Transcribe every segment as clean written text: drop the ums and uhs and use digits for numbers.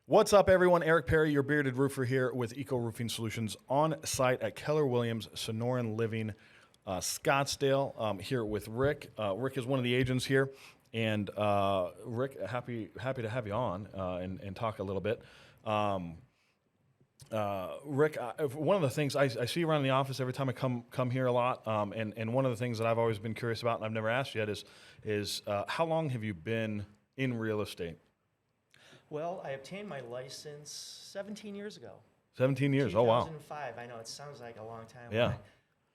What's up, everyone? Eric Perry, your bearded roofer here with Ecoroofing Solutions on site at Keller Williams Sonoran Living, Scottsdale. Here with Rick. Rick is one of the agents here, and Rick, happy to have you on and talk a little bit. Rick, one of the things I see you around the office every time I come here a lot, and one of the things that I've always been curious about, and I've never asked yet, is how long have you been in real estate? Well, I obtained my license 17 years ago. 17 years. Oh, wow. 2005. I know it sounds like a long time Yeah.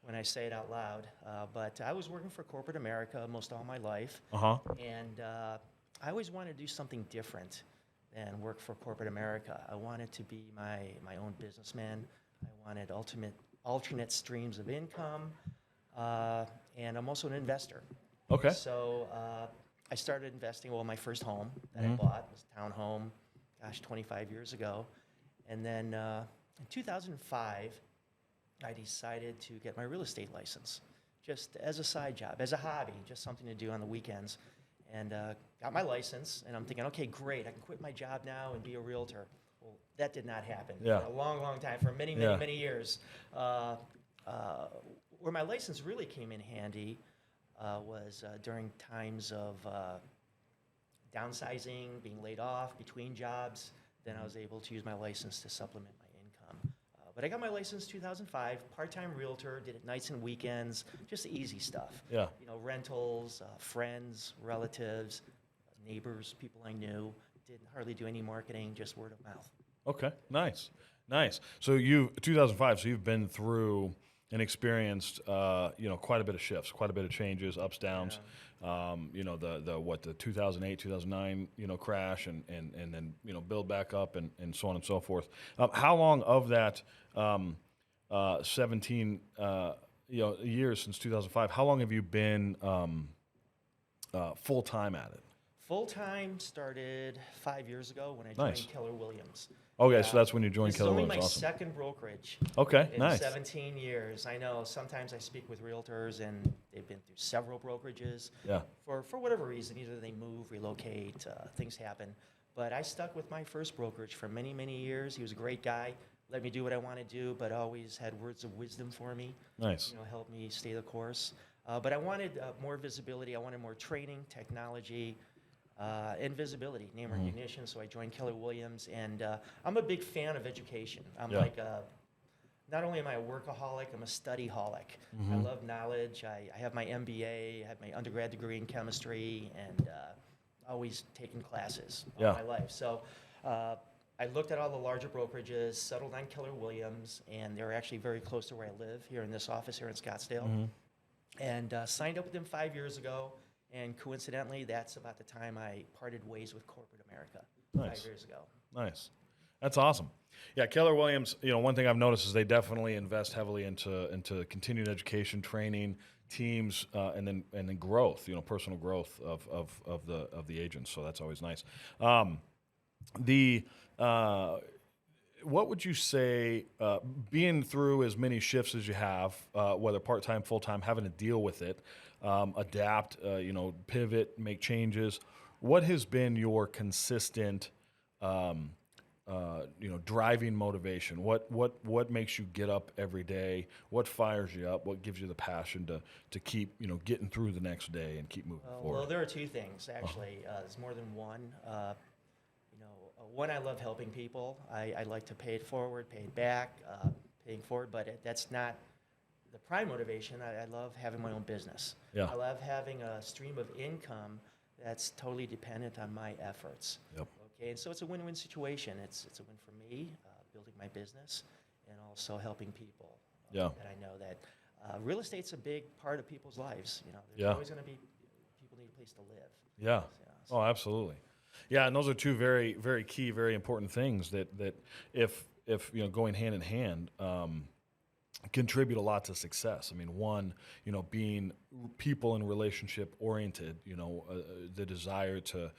when I say it out loud, but I was working for corporate America most all my life, Uh-huh. and I always wanted to do something different than work for corporate America. I wanted to be my own businessman. I wanted alternate streams of income, and I'm also an investor. Okay. So I started investing. Well, my first home that I bought was a townhome, 25 years ago. And then in 2005, I decided to get my real estate license, just as a side job, as a hobby, just something to do on the weekends. And got my license, and I'm thinking, okay, great, I can quit my job now and be a realtor. Well, that did not happen Yeah. for a long, long time, for many, Yeah. many years. Where my license really came in handy was during times of downsizing, being laid off, between jobs. Then I was able to use my license to supplement my income. But I got my license 2005, part-time realtor, did it nights and weekends, just the easy stuff. Yeah. You know, rentals, friends, relatives, neighbors, people I knew. Didn't hardly do any marketing, just word of mouth. Okay. Nice. So 2005. So you've been through and experienced, quite a bit of shifts, quite a bit of changes, ups, downs. The 2008, 2009, crash, and then build back up and so on and so forth. How long of that 17 years since 2005? How long have you been full time at it? Full-time started 5 years ago when I Nice. joined Keller Williams. Okay, so that's when you joined This Keller is only Williams. my Awesome. second brokerage Okay, in nice. 17 years. I know sometimes I speak with realtors and they've been through several brokerages. Yeah. For whatever reason, either they move, relocate, things happen. But I stuck with my first brokerage for many, many years. He was a great guy, let me do what I want to do, but always had words of wisdom for me. Nice. Helped me stay the course. But I wanted more visibility. I wanted more training, technology, and visibility, name recognition. So I joined Keller Williams, and I'm a big fan of education. I'm Yeah. not only am I a workaholic, I'm a study-holic. I love knowledge. I have my MBA, I have my undergrad degree in chemistry, and always taking classes all my life. So I looked at all the larger brokerages, settled on Keller Williams, and they're actually very close to where I live, here in this office here in Scottsdale. And signed up with them 5 years ago. And coincidentally, that's about the time I parted ways with corporate America 5 years ago. Nice. That's awesome. Yeah, Keller Williams, one thing I've noticed is they definitely invest heavily into continued education, training, teams, and then growth, personal growth of the agents. So that's always nice. What would you say, being through as many shifts as you have, whether part-time, full-time, having to deal with it, adapt, pivot, make changes, what has been your consistent, driving motivation? What makes you get up every day? What fires you up? What gives you the passion to keep, getting through the next day and keep moving forward? Well, there are two things, actually. There's more than one. One, I love helping people. I like to pay it forward, pay it back, paying forward, but that's not the prime motivation. I love having my own business. Yeah. I love having a stream of income that's totally dependent on my efforts. Yep. Okay, and so it's a win-win situation. It's a win for me, building my business, and also helping people. Yeah. That I know that real estate's a big part of people's lives. There's Yeah. always going to be people need a place to live. Yeah. So, Oh, absolutely. Yeah, and those are two very, very key, very important things that if going hand in hand, contribute a lot to success. I mean, one, being people and relationship oriented, the desire to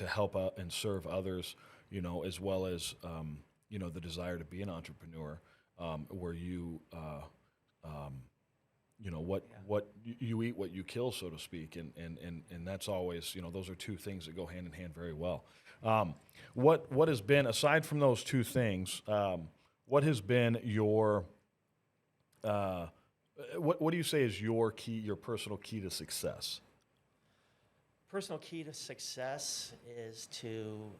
help out and serve others, as well as the desire to be an entrepreneur, where you what you eat, what you kill, so to speak, and that's always, those are two things that go hand in hand very well. What has been, aside from those two things, what has been your what do you say is your key, your personal key to success? Personal key to success is to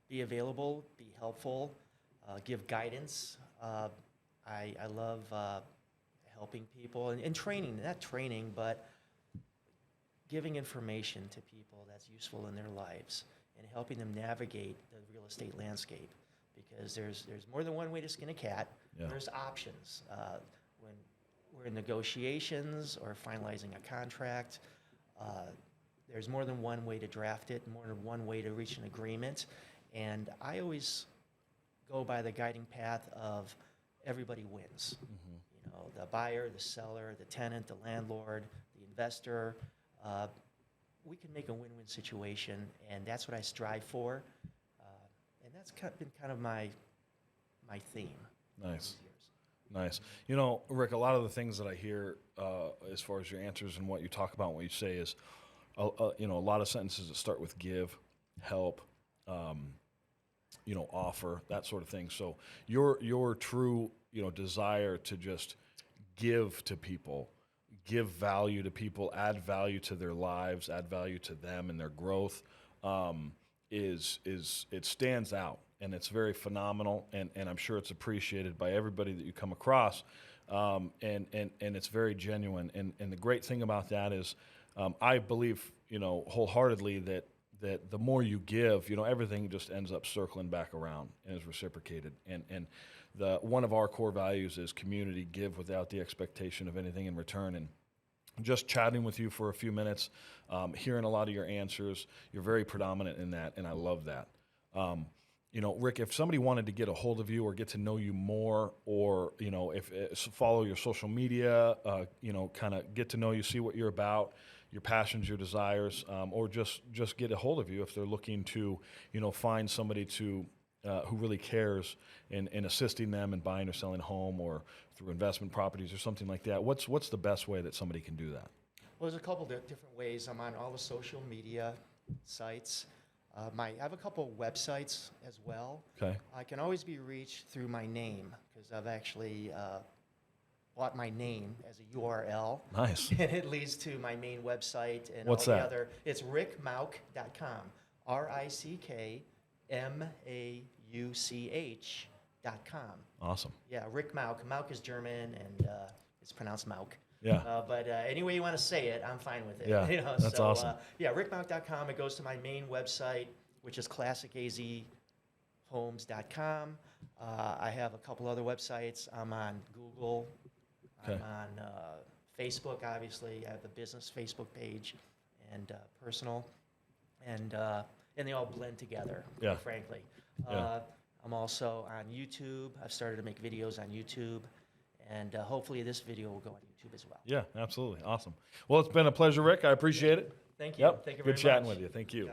be available, be helpful, give guidance. I love helping people and training, not training, but giving information to people that's useful in their lives and helping them navigate the real estate landscape, because there's more than one way to skin a cat. Yeah. There's options. When we're in negotiations or finalizing a contract, there's more than one way to draft it, more than one way to reach an agreement. And I always go by the guiding path of everybody wins. Mm-hmm. You know, the buyer, the seller, the tenant, the landlord, the investor. We can make a win-win situation, and that's what I strive for. And that's been kind of my theme. Nice. Nice. You know, Rick, a lot of the things that I hear as far as your answers and what you talk about and what you say is, you know, a lot of sentences that start with give, help, you know, offer, that sort of thing. So your true, you know, desire to just give to people, give value to people, add value to their lives, add value to them and their growth, is it stands out, and it's very phenomenal, and I'm sure it's appreciated by everybody that you come across, and it's very genuine. And the great thing about that is, I believe, you know, wholeheartedly that the more you give, you know, everything just ends up circling back around and is reciprocated. And one of our core values is community, give without the expectation of anything in return. And just chatting with you for a few minutes, hearing a lot of your answers, you're very predominant in that, and I love that. You know, Rick, if somebody wanted to get a hold of you or get to know you more, or, you know, if follow your social media, you know, kind of get to know you, see what you're about, your passions, your desires, or just get a hold of you if they're looking to, you know, find somebody to who really cares in assisting them in buying or selling a home, or through investment properties or something like that. What's the best way that somebody can do that? Well, there's a couple different ways. I'm on all the social media sites. I have a couple websites as well. Okay. I can always be reached through my name, because I've actually bought my name as a URL. Nice. And it leads to my main website and What's all the that? other. It's rickmauch.com. RickMauch.com. Awesome. Yeah, Rick Mauch. Mauch is German, and it's pronounced Mauch. Yeah. But any way you want to say it, I'm fine with it. Yeah, You know, that's so, awesome. Yeah, rickmauch.com. It goes to my main website, which is classicazhomes.com. I have a couple other websites. I'm on Google. Okay. I'm on Facebook, obviously. I have the business Facebook page and personal. And they all blend together, Yeah. quite frankly. Yeah. I'm also on YouTube. I've started to make videos on YouTube. And hopefully this video will go on YouTube as well. Yeah, absolutely. Awesome. Well, it's been a pleasure, Rick. I appreciate it. Thank you. Yep. Thank you very Good chatting much. with you. Thank you. Yeah.